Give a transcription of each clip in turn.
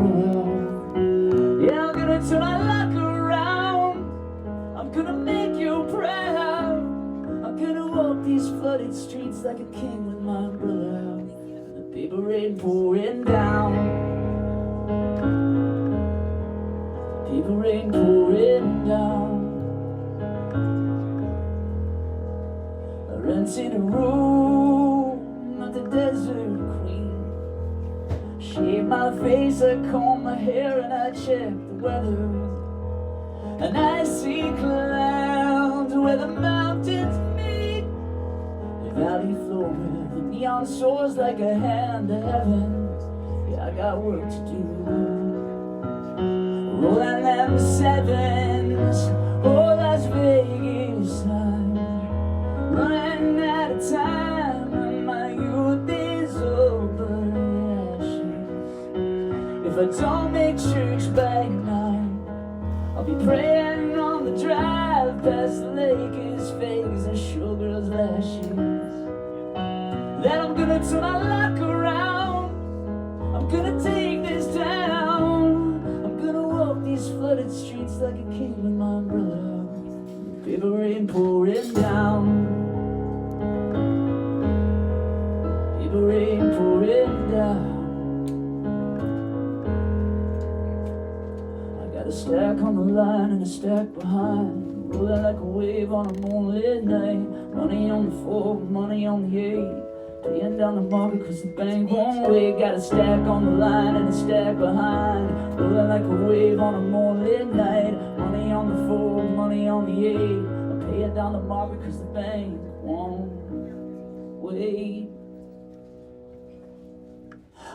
world. Yeah, I'm gonna turn my luck around. I'm gonna make you proud. I'm gonna walk these flooded streets like a king with my umbrella out. The paper rain pouring down. Paper rain pouring down. I rented a room at the Desert Queen. Shave my face, I comb my hair, and I check the weather. And I see clouds where the mountains meet. The valley floor, the neon soars like a hand to heaven. Yeah, I got work to do. Rolling them sevens, oh Las Vegas time. Running out of time, and my youth is over the ashes. If I don't make church by night, I'll be praying on the drive past the lake as fake as a showgirl's lashes. Then I'm gonna turn my luck around. I'm gonna take this down. I'm gonna walk these flooded streets like a king with my umbrella. Paper rain pouring down. Paper rain pouring down. Got a stack on the line and a stack behind. Rolling like a wave on a moonlit night. Money on the 4, money on the 8. Paying down the market cause the bank won't wait. Got a stack on the line and a stack behind. Rolling like a wave on a moonlit night. Money on the 4, money on the 8. I'm paying down the market cause the bank won't wait.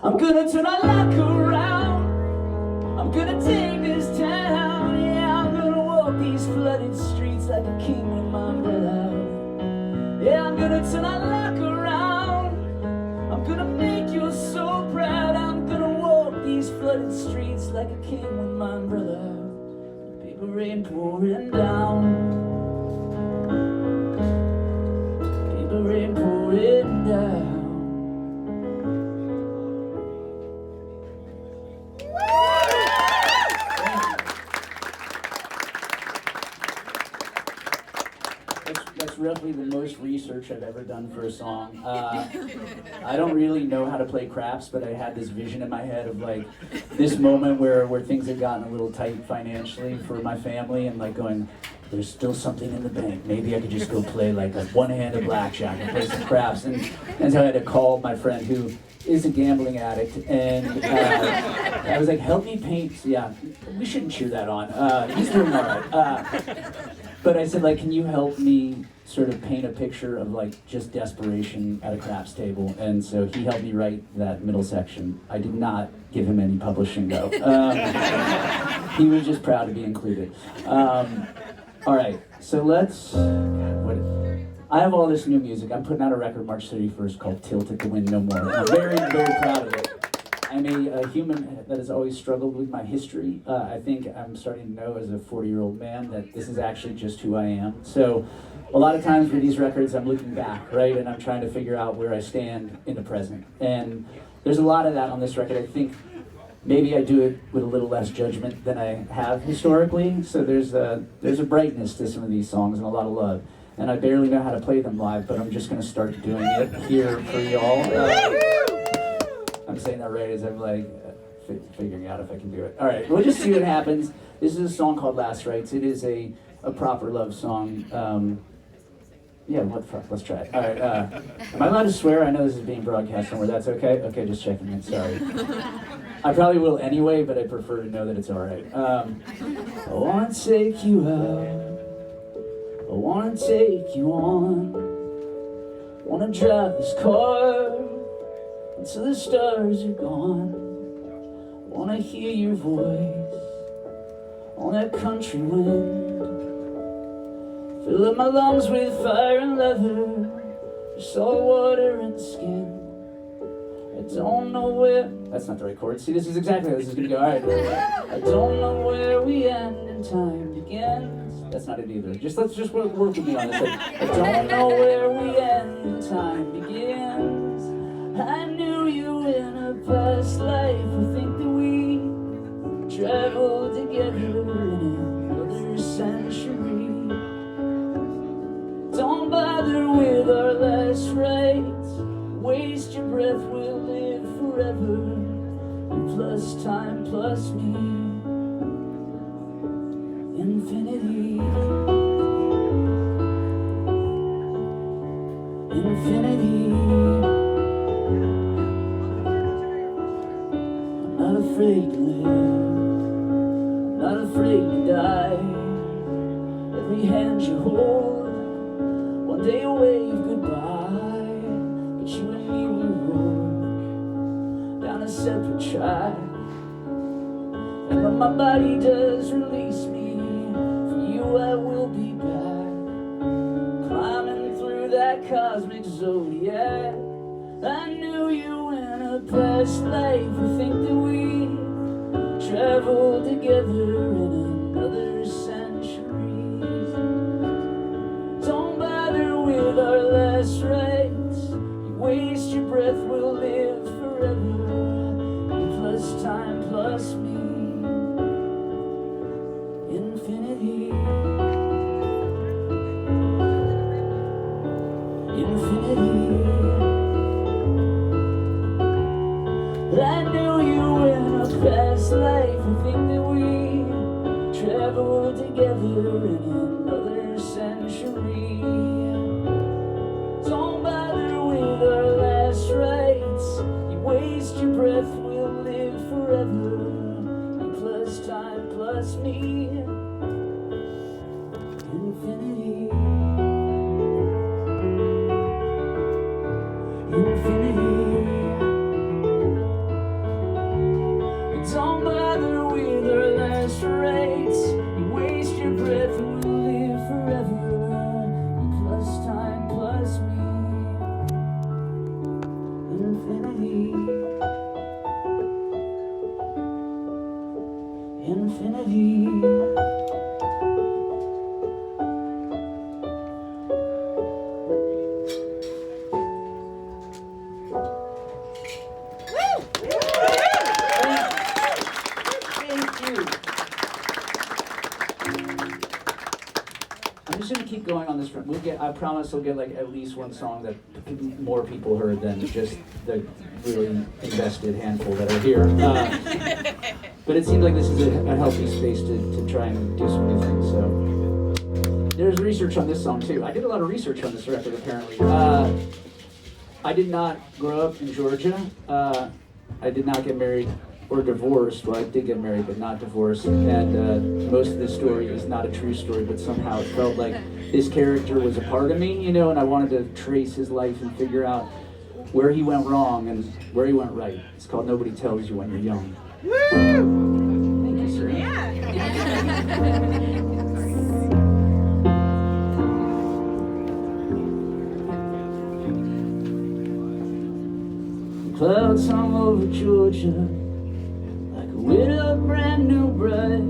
I'm gonna turn my luck around. I'm gonna take this town. Yeah, I'm gonna walk these flooded streets like a king with my umbrella. Yeah, I'm gonna turn my luck around. I'm gonna make you so proud. I'm gonna walk these flooded streets like a king with my umbrella. Paper rain pouring down. Paper rain pouring down. That's roughly the most research I've ever done for a song. I don't really know how to play craps, but I had this vision in my head of like this moment where things had gotten a little tight financially for my family, and like going, there's still something in the bank. Maybe I could just go play like a one-handed blackjack and play some craps. And so I had to call my friend who is a gambling addict, and I was like, help me paint. Yeah, we shouldn't cheer that on. He's doing all right. But I said, like, can you help me sort of paint a picture of like just desperation at a craps table? And so he helped me write that middle section. I did not give him any publishing though. He was just proud to be included. All right, so let's, I have all this new music. I'm putting out a record March 31st called Tilt at the Wind No More. I'm very, very proud of it. I'm a human that has always struggled with my history. I think I'm starting to know as a 40-year-old man that this is actually just who I am. So a lot of times with these records, I'm looking back, right? And I'm trying to figure out where I stand in the present. And there's a lot of that on this record. I think maybe I do it with a little less judgment than I have historically. So there's a brightness to some of these songs and a lot of love. And I barely know how to play them live, but I'm just gonna start doing it here for y'all. I'm saying that right as I'm like figuring out if I can do it. All right, we'll just see what happens. This is a song called Last Rites. It is a proper love song. Yeah, what the fuck, let's try it. All right, am I allowed to swear? I know this is being broadcast somewhere. That's okay? Okay, just checking in, sorry. I probably will anyway, but I prefer to know that it's all right. I wanna take you out. I wanna take you on. Wanna drive this car until the stars are gone. I wanna hear your voice on that country wind. Fill up my lungs with fire and leather, salt water and skin. I don't know where, that's not the right chord. See, this is exactly how this is gonna go. All right. I don't know where we end and time begins. That's not it either. Let's just work with me on this. I don't know where we end and time begins. I knew you in a past life. I think that we travel together in another century. Don't bother with our last rites. Waste your breath, we'll live forever. And plus time, plus me. Infinity. Infinity. I'm not afraid to live. I'm not afraid to die. Every hand you hold, one day a wave goodbye. But you and me will roll down a separate track. And when my body does release me, for you I will be back. Climbing through that cosmic zodiac. I knew you in a past life. I think that we traveled together in another century. Don't bother with our last rites. You waste your breath, we'll live forever. And plus time, plus me. Infinity. Infinity. I knew you in a past life. I think that we traveled together in another century. Don't bother with our last rites. You waste your breath, we'll live forever. And plus time, plus me. Infinity. Infinity. Don't bother with our last rites. You waste your breath and we'll live forever. And plus time, plus me. Infinity. Infinity. I'm just gonna keep going on this front. I promise we'll get like at least one song that more people heard than just the really invested handful that are here. But it seems like this is a healthy space to try and do some new things. So there's research on this song too. I did a lot of research on this record apparently. I did not grow up in Georgia. I did not get married or divorced. Well, I did get married, but not divorced. And most of this story is not a true story, but somehow it felt like this character was a part of me, you know, and I wanted to trace his life and figure out where he went wrong and where he went right. It's called Nobody Tells You When You're Young. Woo! Thank you, sir. Yeah. Clouds hung over Georgia like a widowed brand new bride.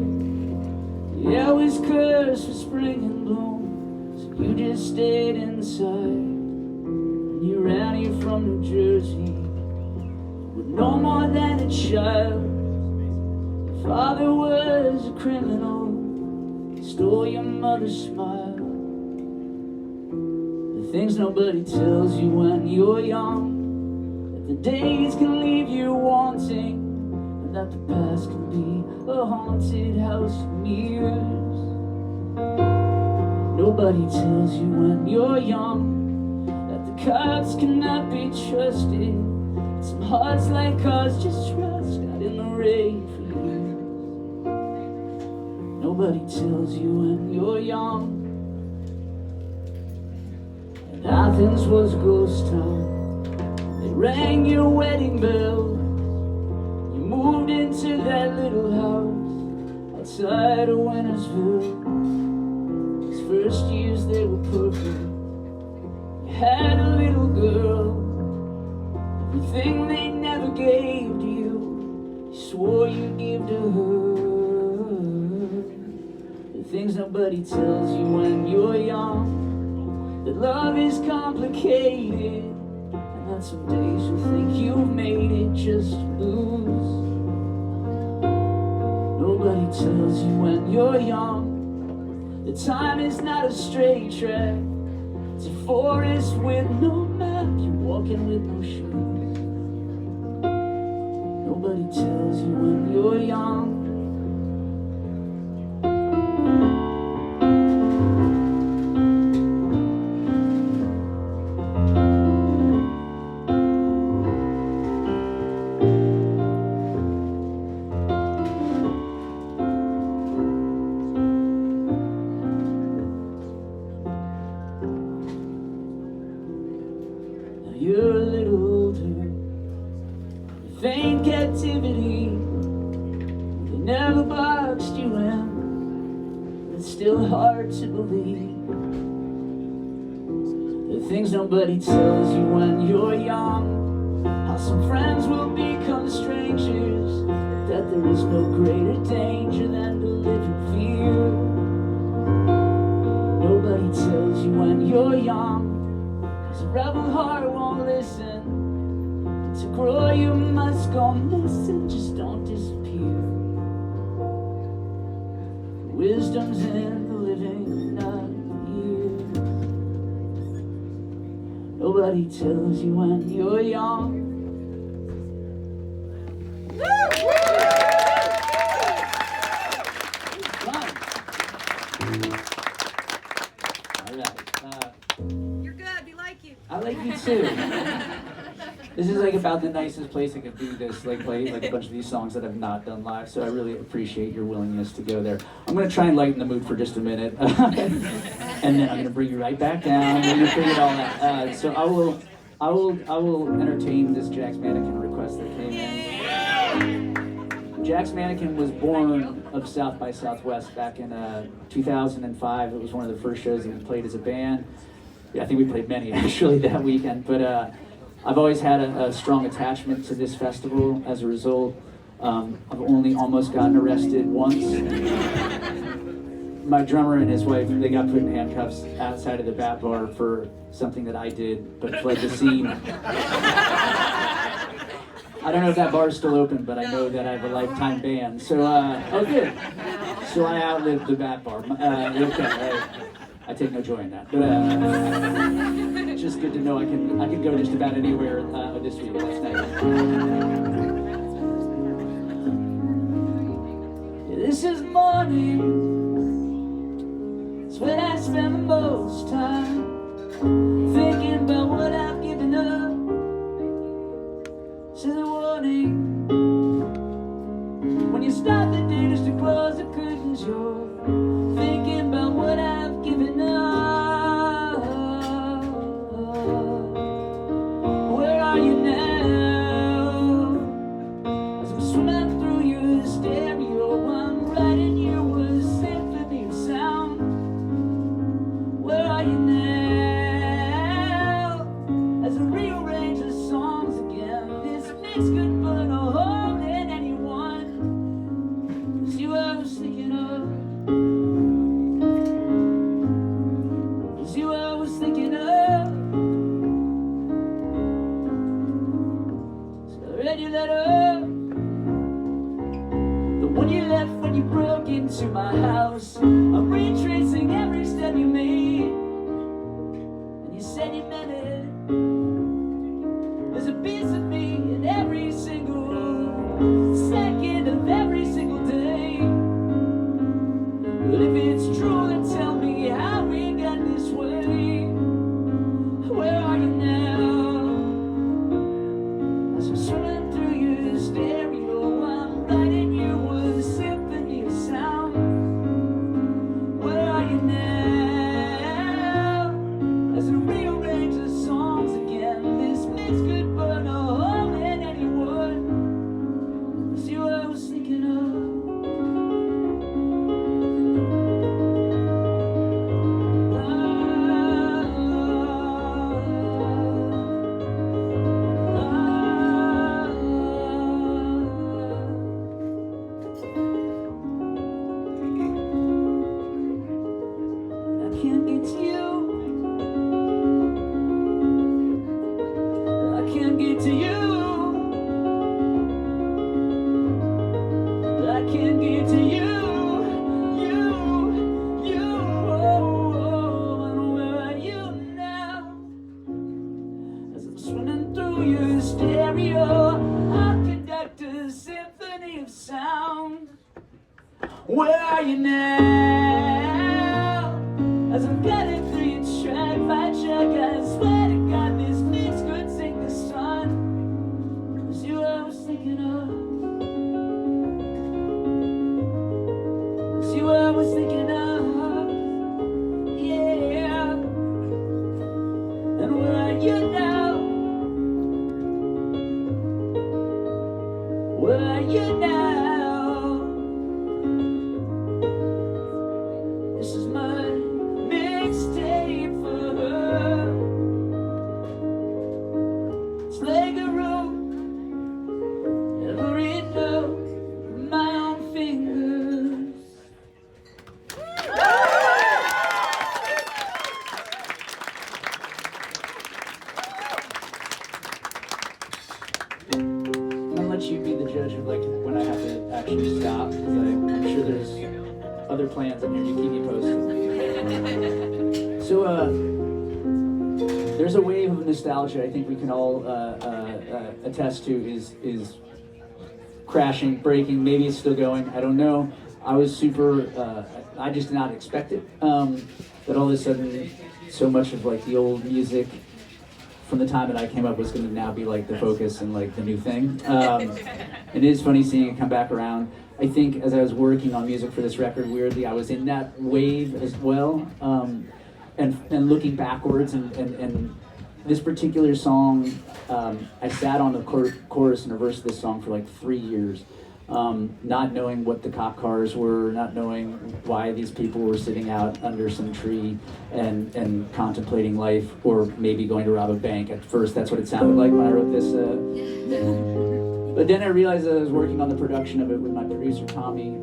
Yeah, I was cursed for spring and bloom, so you just stayed inside. And you ran here from New Jersey with no more than a child. Your father was a criminal, he stole your mother's smile. The things nobody tells you when you're young, the days can leave you wanting, and that the past can be a haunted house of mirrors. Nobody tells you when you're young that the cops cannot be trusted. Some hearts like ours just rust out in the rain for years. Nobody tells you when you're young that Athens was a ghost town. They rang your wedding bell. You moved into that little house outside of Wintersville. Those first years they were perfect. You had a little girl. Everything they never gave to you, you swore you'd give to her. The things nobody tells you when you're young, that love is complicated. And some days you think you've made it just to lose. Nobody tells you when you're young that time is not a straight track. It's a forest with no map, you're walking with no shoes. Nobody tells you when you're young. You're a little older, faint captivity. They never boxed you in, but it's still hard to believe the things nobody tells you when you're young. How some friends will become strangers, that there is no greater danger than to live in fear. Nobody tells you when you're young, a rebel heart won't listen. To grow you must go missing, just don't disappear. Wisdom's in the living, not the years. Nobody tells you when you're young. I like you too. This is like about the nicest place I could do this, like play like a bunch of these songs that I've not done live, so I really appreciate your willingness to go there. I'm gonna try and lighten the mood for just a minute, and then I'm gonna bring you right back down when you figure it all out. So I will entertain this Jack's Mannequin request that came in. Jack's Mannequin was born of South by Southwest back in 2005. It was one of the first shows that we played as a band. Yeah, I think we played many actually that weekend, but I've always had a strong attachment to this festival. As a result, I've only almost gotten arrested once. My drummer and his wife, they got put in handcuffs outside of the Bat Bar for something that I did, but fled the scene. I don't know if that bar is still open, but I know that I have a lifetime ban. So, oh good. So I outlived the Bat Bar. Okay, I take no joy in that, but it's just good to know I can go just about anywhere this week. That's nice. This is morning. It's when I spend the most time thinking about what I've given up. This is a warning. When you stop the day just to close the curtains, you're thinking about what I've given up. Where are you now? As I'm swimming through your stereo, I'm writing you a symphony of sound. Where are you now? As I rearrange the songs again, this makes good but no hole in anyone. It's you I was thinking of. When you broke into my house, I'm retracing every step you made, and you said you meant it. There's a piece of me in every single second of every single day. But if it's true, then tell me how we got this way. Where are you now? As I'm swimming through your stereo, I'm writing you a symphony of sound. Where are you now? As I rearrange the songs again, this makes good but no hole in anyone. It's you I was thinking of. To you, I I can give to you. And where are you now? As I'm swimming through your stereo, I conduct a symphony of sound. Where are you now? As I'm cutting through your track by track, I swear to God this mix could sink the sun. It's you I was thinking of. It's you I was thinking of. Yeah. And where are you now? Where are you now? This is my mixtape for her. It's like a rope, every note with my own fingers. I'll let you be the judge of like when I have to actually stop, because I'm sure there's other plans in here. You keep me posted. So there's a wave of nostalgia I think we can all attest to is crashing, breaking. Maybe it's still going. I don't know. I was super. I just did not expect it. That all of a sudden, so much of like the old music from the time that I came up was going to now be like the focus and like the new thing. It is funny seeing it come back around. I think as I was working on music for this record, weirdly, I was in that wave as well. And looking backwards and this particular song, I sat on the chorus and a verse of this song for like 3 years, not knowing what the cop cars were, not knowing why these people were sitting out under some tree and contemplating life, or maybe going to rob a bank. At first, that's what it sounded like when I wrote this. But then I realized that I was working on the production of it with my producer, Tommy.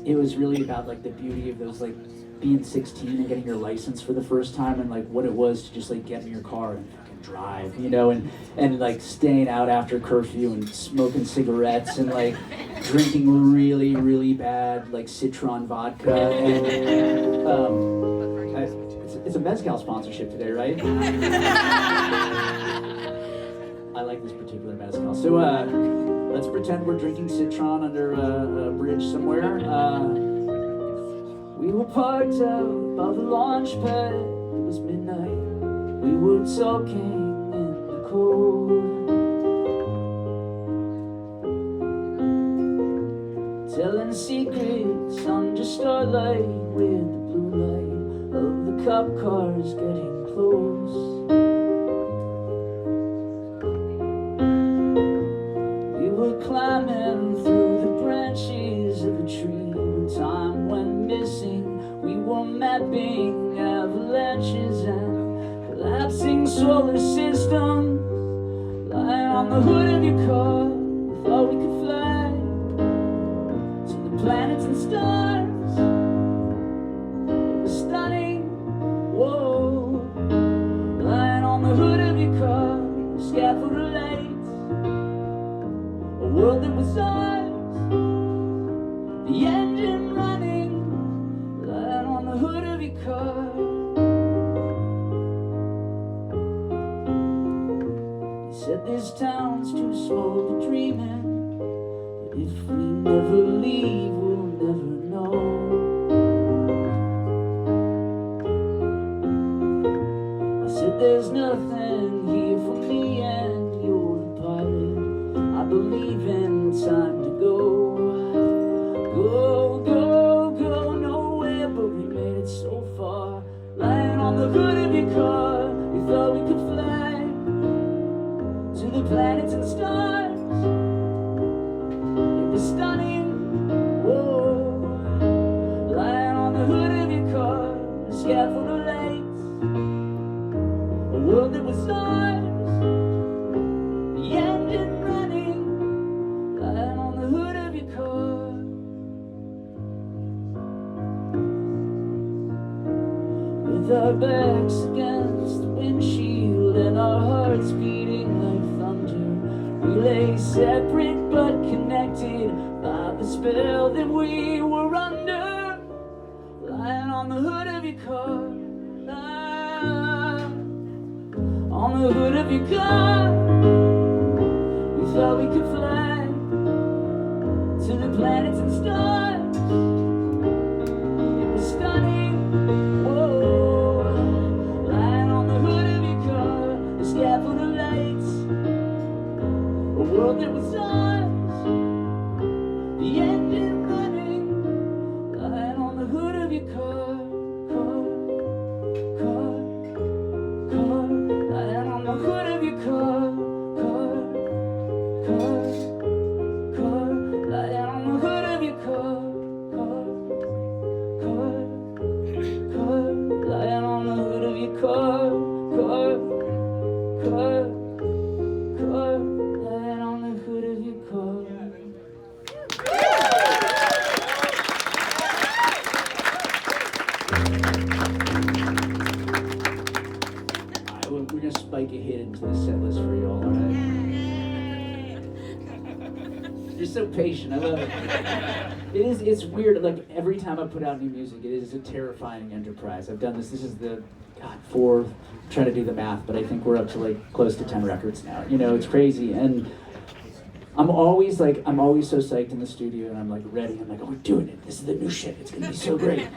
It was really about like the beauty of those, like being 16 and getting your license for the first time, and like what it was to just like get in your car and fucking drive, you know, and like staying out after curfew and smoking cigarettes and like drinking really, really bad like Citron vodka. And it's a Mezcal sponsorship today, right? I like this particular mezcal. So let's pretend we're drinking Citron under a bridge somewhere. We were parked out above the launch pad. It was midnight. We were talking in the cold, telling secrets under starlight with the blue light of the cop cars getting close. Climbing through the branches of a tree when time went missing. We were mapping avalanches and collapsing solar systems. Lying on the hood of your car, we thought we could fly to the planets and stars. It was stunning, whoa. Lying on the hood of your car, the scaffold of lights. A world that was ours, the engine running, lying on the hood of your car. You said this town's too small to dream in, but if we never leave, we'll never know. I said there's nothing here for me and you're the pilot. I believe in time to go. Go, go, go nowhere, but we made it so far. Lying on the hood of your car, we thought we could fly to the planets and stars. It was stunning, whoa. Lying on the hood of your car, a scaffold of lights. A world that was ours, the engine running, lying on the hood of your car. With our backs against the windshield and our hearts beating like thunder, we lay separate but connected by this spell that we were under, lying on the hood of your car, on the hood of your car. We thought we could fly to the planets and stars. It was stunning, whoa, lying on the hood of your car, a scaffold of lights, a world that was ours, the engine running, lying on the hood of your car, lying on the hood of your car, lying on the hood of your car, lying on the hood of your car, lying on the hood of your car. We're gonna spike a hit into the set list for y'all, alright? You're so patient, I love it. It's weird, like every time I put out new music, it is a terrifying enterprise. I've done this is the, fourth, I'm trying to do the math, but I think we're up to like close to 10 records now. You know, it's crazy, and I'm always so psyched in the studio, and I'm like ready, I'm like, oh, we're doing it, this is the new shit, it's gonna be so great.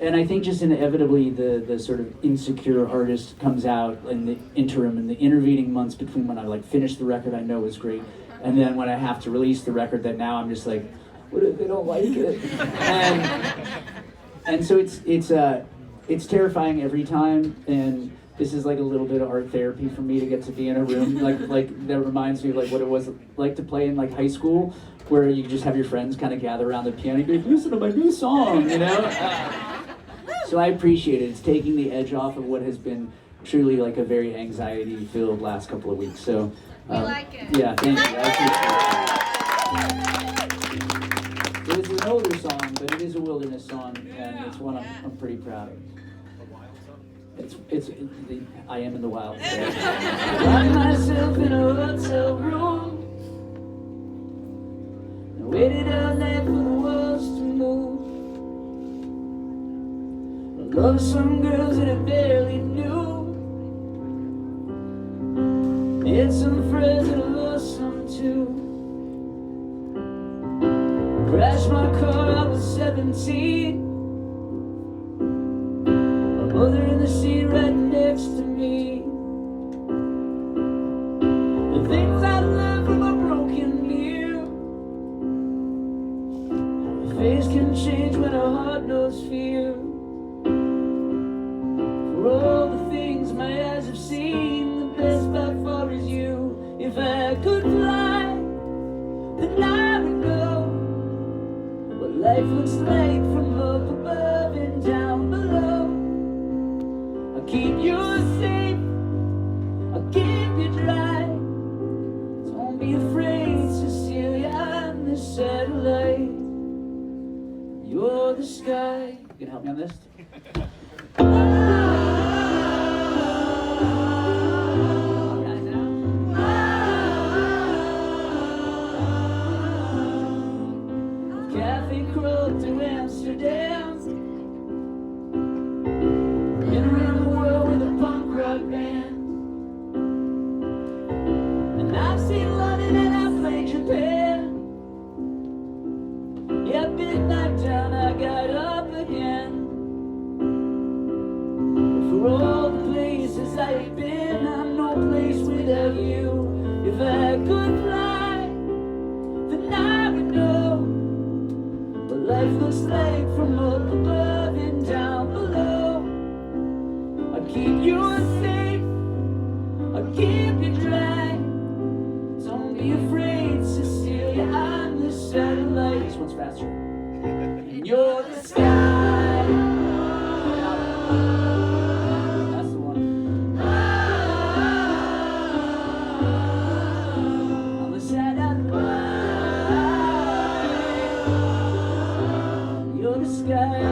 And I think just inevitably the sort of insecure artist comes out in the interim, in the intervening months between when I like finish the record I know was great, and then when I have to release the record that now I'm just like, what if they don't like it? And so it's terrifying every time, and this is like a little bit of art therapy for me to get to be in a room like that reminds me of like what it was like to play in like high school, where you just have your friends kind of gather around the piano and go, listen to my new song, you know? So I appreciate it. It's taking the edge off of what has been truly like a very anxiety-filled last couple of weeks. So we like it. Yeah, thank you. I appreciate it. It's an older song, but it is a wilderness song, and it's one I'm pretty proud of. I am in the wild. I find myself in a hotel room, I waited all night for the walls to move. I love some girls that I barely knew, had some friends that I lost some too. Crashed my car, I was 17. My mother in the seat right next to me. The things I learned from a broken mirror, how a face can change when a heart knows fear. For all the things my eyes have seen, the best by far is you. If I could fly, then I would know what life looks like from up above and down below. I'll keep you safe, I'll keep you dry. Don't be afraid, Cecilia, I'm the satellite. You're the sky. You can help me on this? To Amsterdam, been around the world with a punk rock band, and I've seen London and I've played Japan. Yeah, I've been knocked down, I got up again. But for all the places I've been, I'm no place without you. If I could fly, then I would know what life looks like from up above and down below. I'll keep you safe, I'll keep you dry. Don't be afraid, Cecilia, I'm the satellite. This one's faster. And you're the sky. That's the one. On the side of the you're the sky.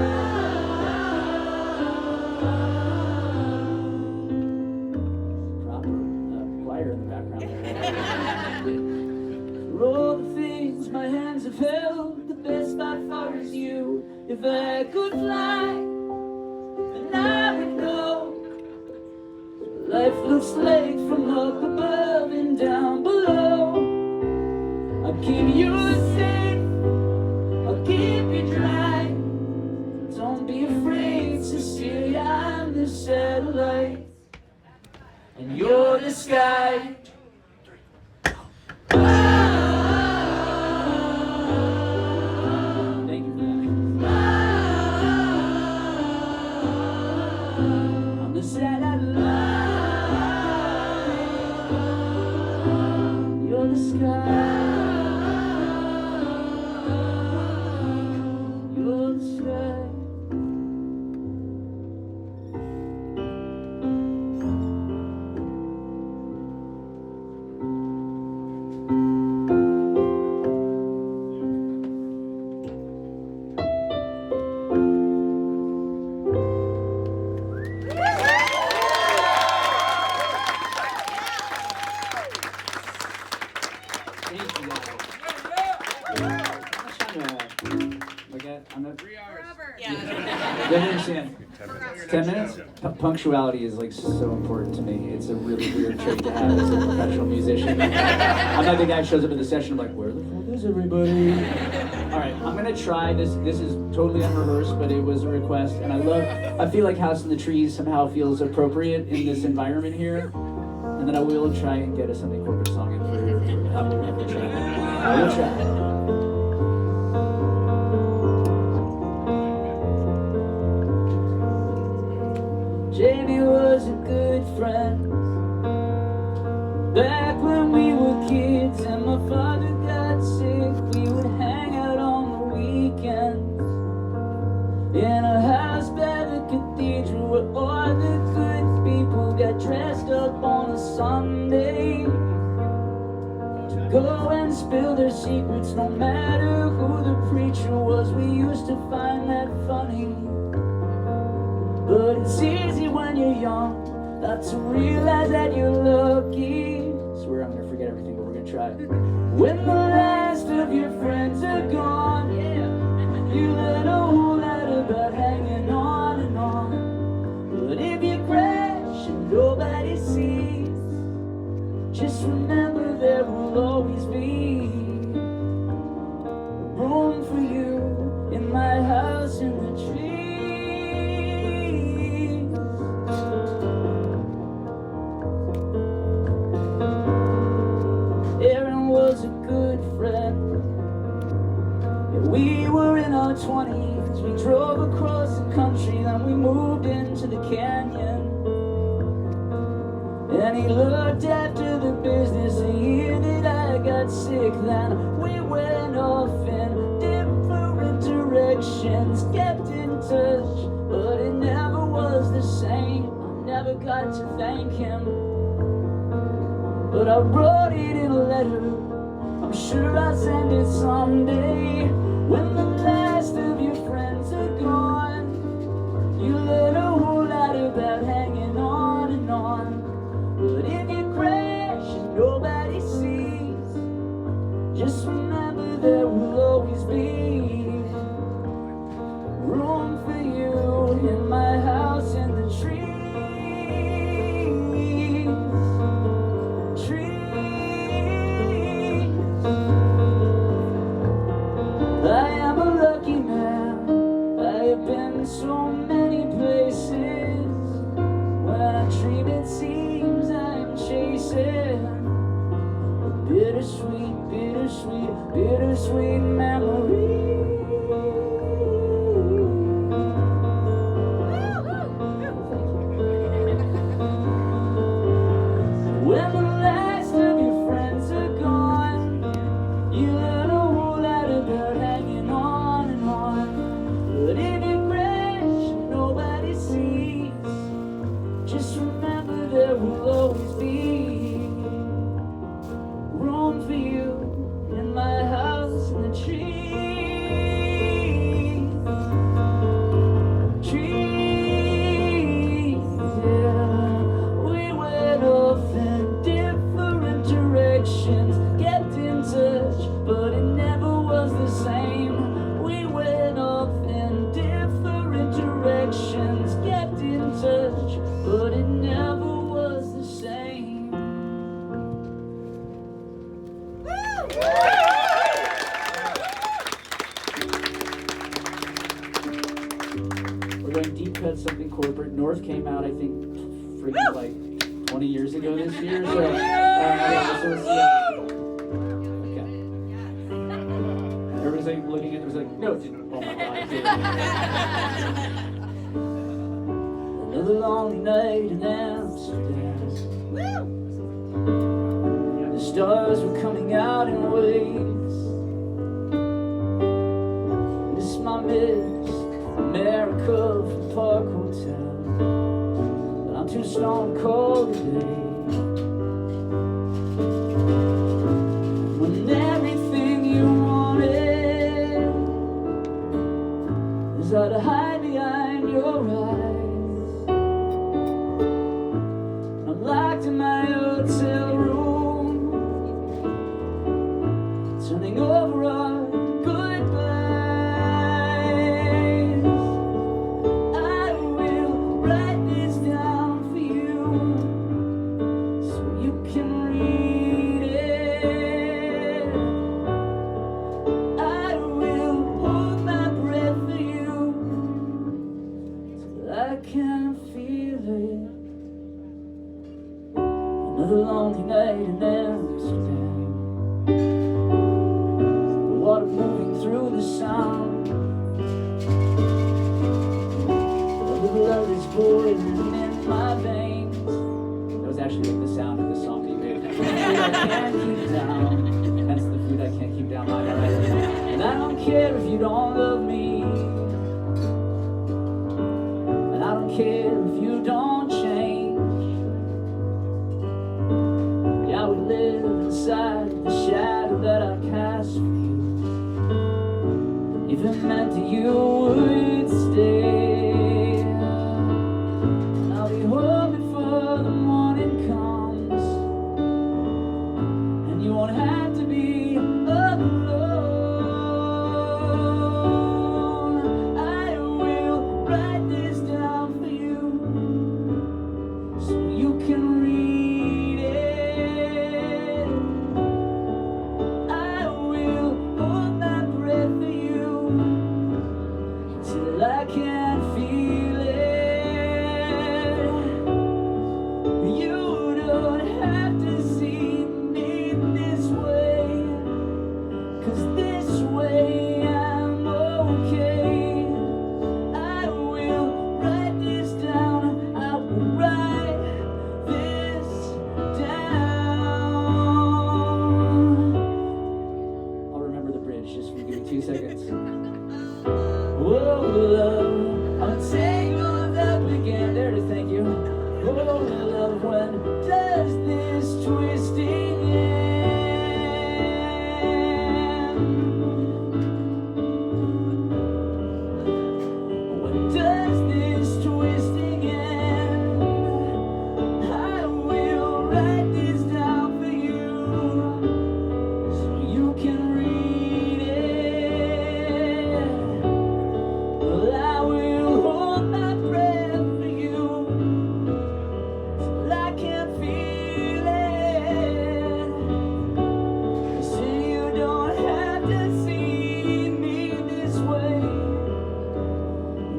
Proper choir in the background there. For all the things my hands have held, world, the best by far is you. If I could fly, then I would know life looks like from up above and down below. I'll keep you safe, I'll keep you dry. Don't be afraid to see I'm the satellite and you're the sky. Thank you for that. I'm the satellite, you're the sky. You're the sky. I'm not 3 hours. Yeah. You understand? 10 minutes? Punctuality is like so important to me. It's a really weird trait to have as a professional musician. I'm not the guy who shows up at the session, I'm like, where the fuck is everybody? Alright, I'm gonna try this. This is totally unrehearsed, but it was a request. And I feel like House in the Trees somehow feels appropriate in this environment here. And then I will try and get us something corporate song in for I will try. I will try. Jamie was a good friend back when we were kids and my father got sick. We would hang out on the weekends in a house by the cathedral where all the good people got dressed up on a Sunday to go and spill their secrets. No matter who the preacher was, we used to find that funny. But it's easy when you're young not to realize that you're lucky. I swear I'm gonna forget everything, but we're gonna try. When the last of your friends are gone, yeah, you learn a whole lot about hanging on and on. But if you crash and nobody sees, just remember there will always be room for you in my house in the trees. Was a good friend. Yeah, we were in our 20s. We drove across the country, then we moved into the canyon. And he looked after the business the year that I got sick. Then we went off in different directions, kept in touch, but it never was the same. I never got to thank him, but I wrote it in a letter. I'm sure I'll send it someday. When the last of your friends are gone, you learn a whole lot about hanging on and on. But if you crash and nobody sees, just remember there will always be room for you in my house in the trees. I am a lucky man. I have been so many places. When I dream it seems I'm chasing a bittersweet, bittersweet, bittersweet memory. When the last of your friends are gone, you learn a whole lot about hanging on and on. But if you crash and nobody sees, just remember there will always be room for you in my house in the trees. We're going deep cut, something corporate. North came out, I think, freaking like 20 years ago this year. So, yeah, so let's see. Okay. Everybody's like looking at it, was like, no, it didn't. Oh my God, it did. Another lonely night in Amsterdam. The stars were coming out in waves. Miss my Miss America from Park Hotel, but I'm too stone cold today. When everything you wanted is how to hide behind your eyes, I'm locked in my hotel room, turning over our goodbyes. I will write this down for you so you can read it. I will hold my breath for you till I can feel it. Another lonely night in Amsterdam, the water moving through the sound, the blood is boiling in my veins. That was actually like the sound of the song that you made. Food I can't keep down, hence the food I can't keep down my mind. And I don't care if you don't love me, and I don't care if you don't change. Yeah, I would live inside the shadow that I cast for you, if it meant that you would stay. I'll be home before the morning comes, and you won't have to be alone. I will write this down for you so you can read it. I will hold my breath for you till I can't feel it. You don't have to see me this way, 'cause this way I'm okay. I will write this down, I will write this down. I'll remember the bridge, just give me 2 seconds. Whoa, love, I'm tangled up again. There it is, thank you. Whoa, love, when does this twisting end? When does this twisting end? I will write this down for you so you can read it. Well, I will hold my breath for you till I can't feel it. So you don't have to see me this way,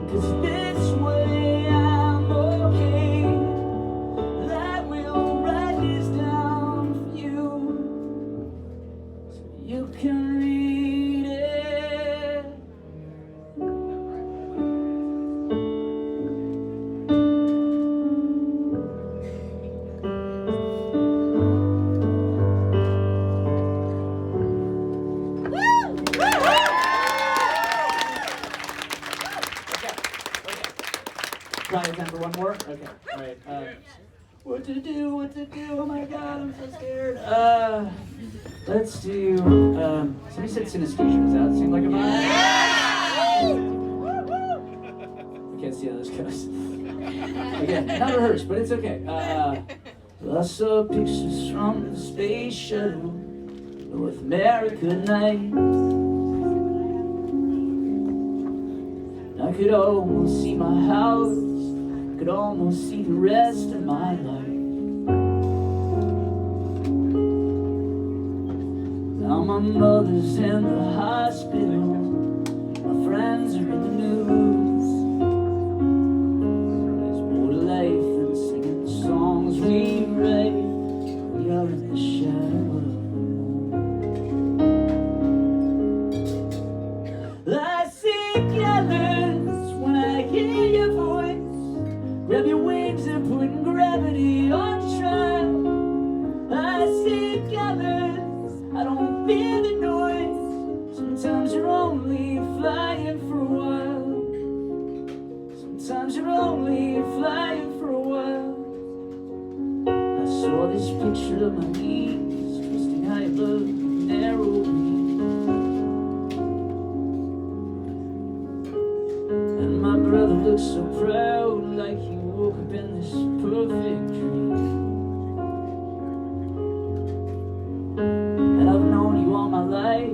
'cause this way I'm okay. I will write this down for you so you can read it. Probably time for one more? Okay, alright. What to do, what to do? Oh my God, I'm so scared. Let's do, somebody said synesthesia. Does that seem like a vibe? I can't see how this goes. Again, not rehearsed, but it's okay. I saw pictures from the space shuttle, North America night. I could almost see my house, could almost see the rest of my life. Now my mother's in the hospital, my friends are in the news. pressure of my knees, twisting high above the narrow beam. And my brother looks so proud, like he woke up in this perfect dream. And I've known you all my life,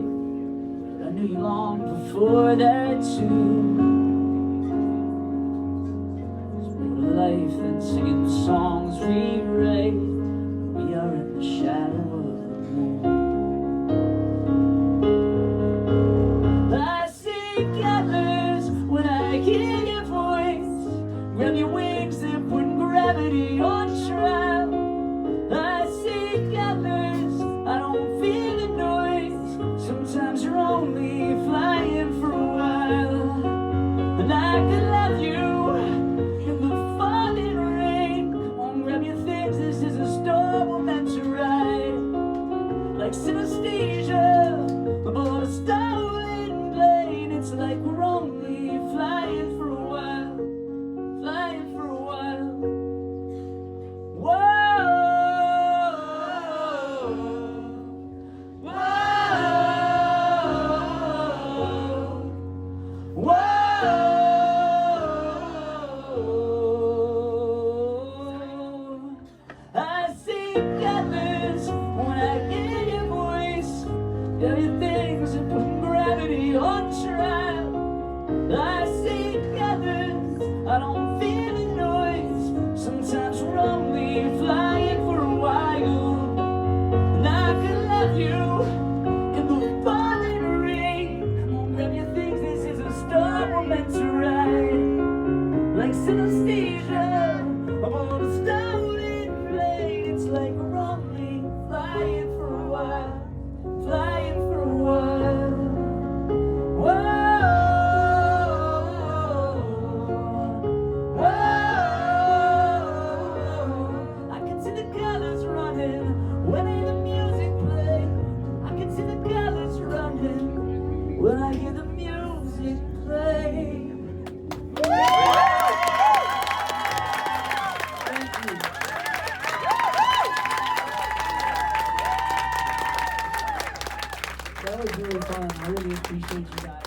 but I knew you long before that too. Life than singing the songs we write when we are in the shadow of the moon. I see colors when I hear your voice. Grab your wings and put gravity on trial. I see colors, I don't feel the noise. Sometimes you're only flying for a while. And I could love you in the falling rain. Come on, grab your things, this is a storm we're meant to ride. Like synesthesia aboard a stolen plane. It's like we're only flying for a while, flying for a while. Whoa, whoa, whoa. I see colors when I hear your voice. Got your things and put gravity on trial. I see colors, I don't feel the noise. Sometimes we're only flying for a while. And I could love you in the falling rain. Come on, grab your things, this is a storm we're meant to ride. Like synesthesia aboard a stolen plane. It's like we're only flying for a while, flying for a while. Whoa, whoa. I can see the colors running when I hear the music play. I can see the colors running when I hear the music play. Thank you. That was really fun. I really appreciate you guys.